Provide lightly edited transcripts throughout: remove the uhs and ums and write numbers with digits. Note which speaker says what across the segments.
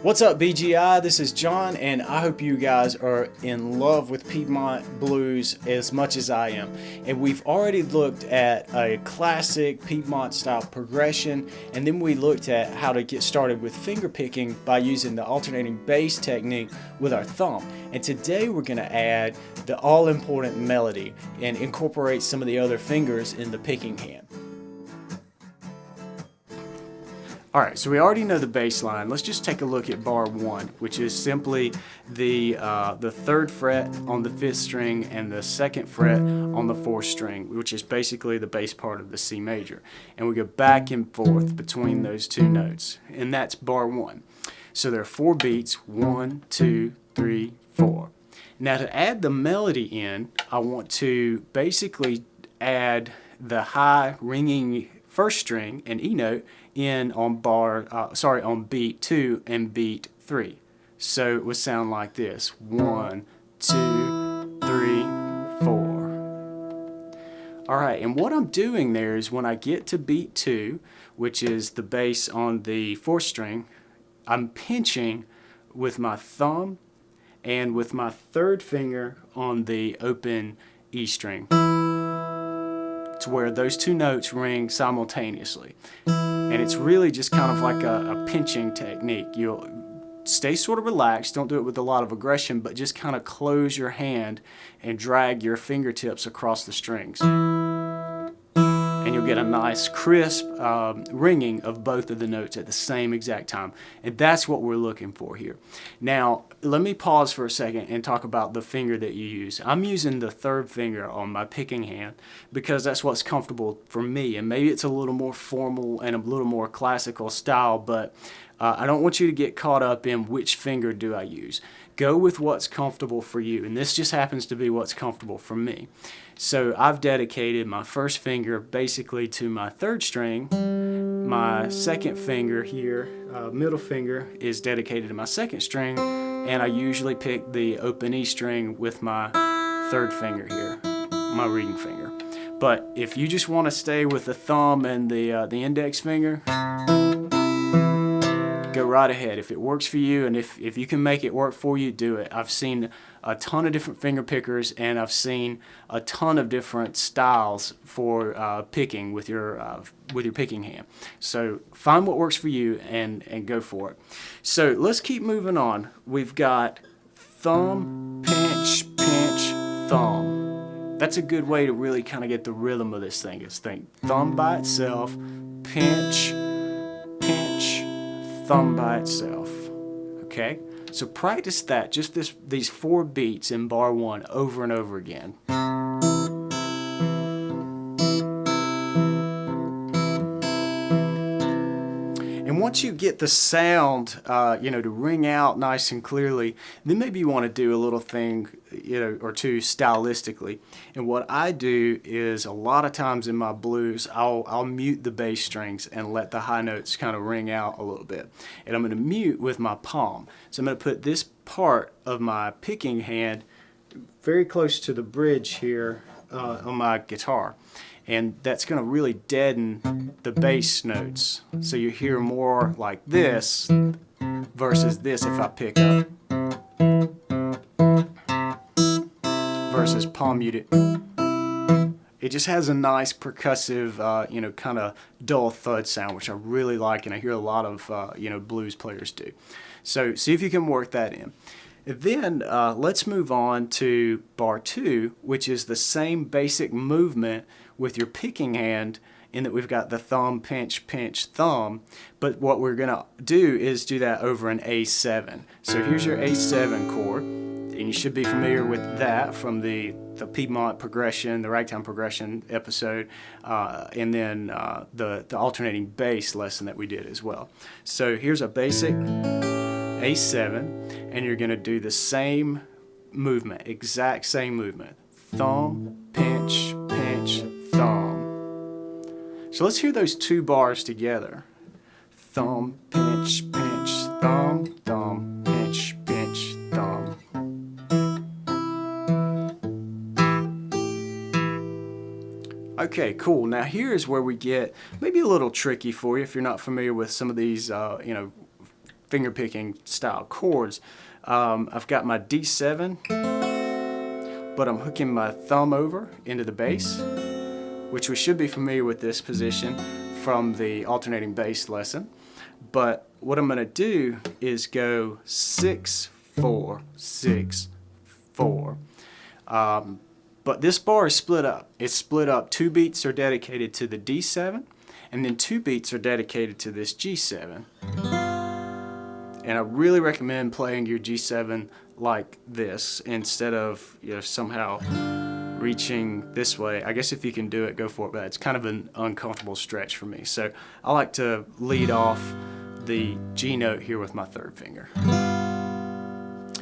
Speaker 1: What's up, BGI? This is John, and I hope you guys are in love with Piedmont Blues as much as I am. And we've already looked at a classic Piedmont style progression, and then we looked at how to get started with finger picking by using the alternating bass technique with our thumb. And today we're going to add the all-important melody and incorporate some of the other fingers in the picking hand. Alright, so we already know the bass line. Let's just take a look at bar 1, which is simply the 3rd fret on the 5th string and the 2nd fret on the 4th string, which is basically the bass part of the C major. And we go back and forth between those two notes, and that's bar 1. So there are 4 beats, 1, 2, 3, 4. Now to add the melody in, I want to basically add the high ringing 1st string and E note in on on beat 2 and beat 3. So it would sound like this: 1, 2, 3, 4. Alright, and what I'm doing there is when I get to beat 2, which is the bass on the 4th string, I'm pinching with my thumb and with my 3rd finger on the open E string, to where those two notes ring simultaneously. And it's really just kind of like a pinching technique. You'll stay sort of relaxed, don't do it with a lot of aggression, but just kind of close your hand and drag your fingertips across the strings. And you'll get a nice crisp ringing of both of the notes at the same exact time. And that's what we're looking for here. Now, let me pause for a second and talk about the finger that you use. I'm using the 3rd finger on my picking hand because that's what's comfortable for me. And maybe it's a little more formal and a little more classical style, but I don't want you to get caught up in which finger do I use. Go with what's comfortable for you, and this just happens to be what's comfortable for me. So I've dedicated my 1st finger basically to my 3rd string. My 2nd finger here, middle finger, is dedicated to my 2nd string, and I usually pick the open E string with my 3rd finger here, my reading finger. But if you just want to stay with the thumb and the index finger, go right ahead. If it works for you, and if you can make it work for you, do it. I've seen a ton of different finger pickers, and I've seen a ton of different styles for picking with your picking hand. So find what works for you and go for it. So let's keep moving on. We've got thumb, pinch, pinch, thumb. That's a good way to really kind of get the rhythm of this thing. Is think thumb by itself, pinch, pinch, thumb by itself. Okay? So practice that, just these 4 beats in bar 1 over and over again. And once you get the sound, to ring out nice and clearly, then maybe you want to do a little thing, or two stylistically. And what I do is a lot of times in my blues, I'll mute the bass strings and let the high notes kind of ring out a little bit. And I'm going to mute with my palm. So I'm going to put this part of my picking hand very close to the bridge here on my guitar. And that's going to really deaden the bass notes. So you hear more like this versus this if I pick up. Versus palm muted. It just has a nice percussive, kind of dull thud sound, which I really like, and I hear a lot of, blues players do. So see if you can work that in. Then let's move on to bar 2, which is the same basic movement with your picking hand, in that we've got the thumb, pinch, pinch, thumb, but what we're going to do is do that over an A7. So here's your A7 chord, and you should be familiar with that from the Piedmont progression, the Ragtime progression episode, and then the alternating bass lesson that we did as well. So here's a basic A7, and you're going to do the same movement, exact same movement. Thumb, pinch, pinch, thumb. So let's hear those 2 bars together. Thumb, pinch, pinch, thumb, thumb, pinch, pinch, thumb. Okay, cool. Now here's where we get maybe a little tricky for you if you're not familiar with some of these, finger picking style chords. I've got my D7, but I'm hooking my thumb over into the bass, which we should be familiar with this position from the alternating bass lesson. But what I'm going to do is go 6, 4, 6, 4. But this bar is split up. It's split up. 2 beats are dedicated to the D7, and then 2 beats are dedicated to this G7. And I really recommend playing your G7 like this instead of, you know, somehow reaching this way. I guess if you can do it, go for it, but it's kind of an uncomfortable stretch for me. So I like to lead off the G note here with my 3rd finger.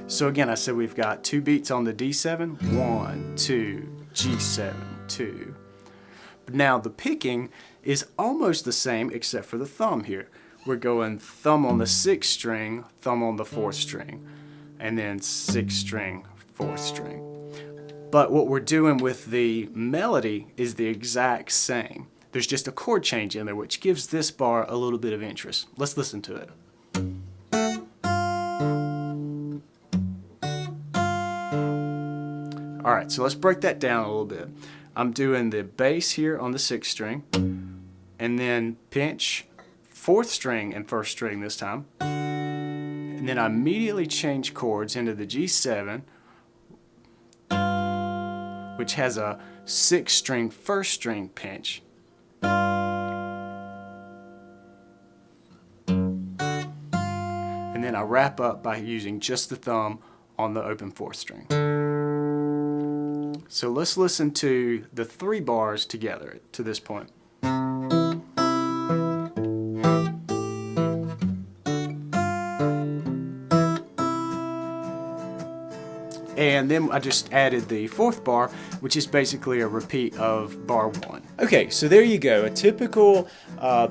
Speaker 1: So again, I said we've got 2 beats on the D7, 1, 2, G7, 2. But now the picking is almost the same except for the thumb here. We're going thumb on the 6th string, thumb on the 4th string, and then 6th string, 4th string. But what we're doing with the melody is the exact same. There's just a chord change in there, which gives this bar a little bit of interest. Let's listen to it. All right, so let's break that down a little bit. I'm doing the bass here on the 6th string, and then pinch 4th string and 1st string this time. And then I immediately change chords into the G7, which has a 6th string, 1st string pinch. And then I wrap up by using just the thumb on the open 4th string. So let's listen to the 3 bars together to this point. And then I just added the 4th bar, which is basically a repeat of bar 1. Okay, so there you go, a typical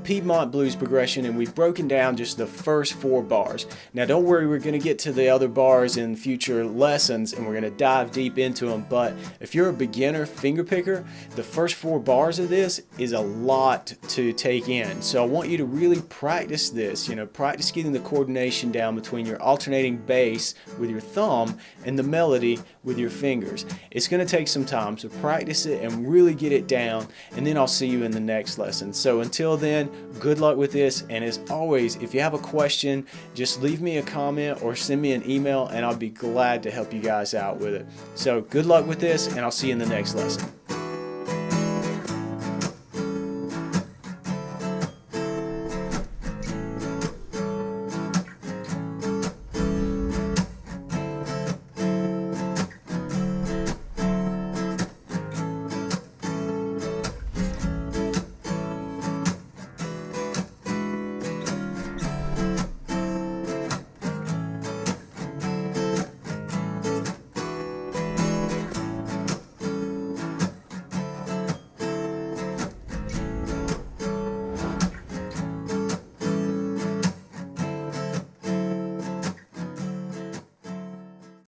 Speaker 1: Piedmont blues progression, and we've broken down just the first 4 bars. Now don't worry, we're going to get to the other bars in future lessons, and we're going to dive deep into them, but if you're a beginner finger picker, the first 4 bars of this is a lot to take in. So I want you to really practice this, you know, practice getting the coordination down between your alternating bass with your thumb and the melody with your fingers. It's going to take some time, so practice it and really get it down, and then I'll see you in the next lesson. So until then, good luck with this, and as always, if you have a question, just leave me a comment or send me an email and I'll be glad to help you guys out with it. So good luck with this, and I'll see you in the next lesson.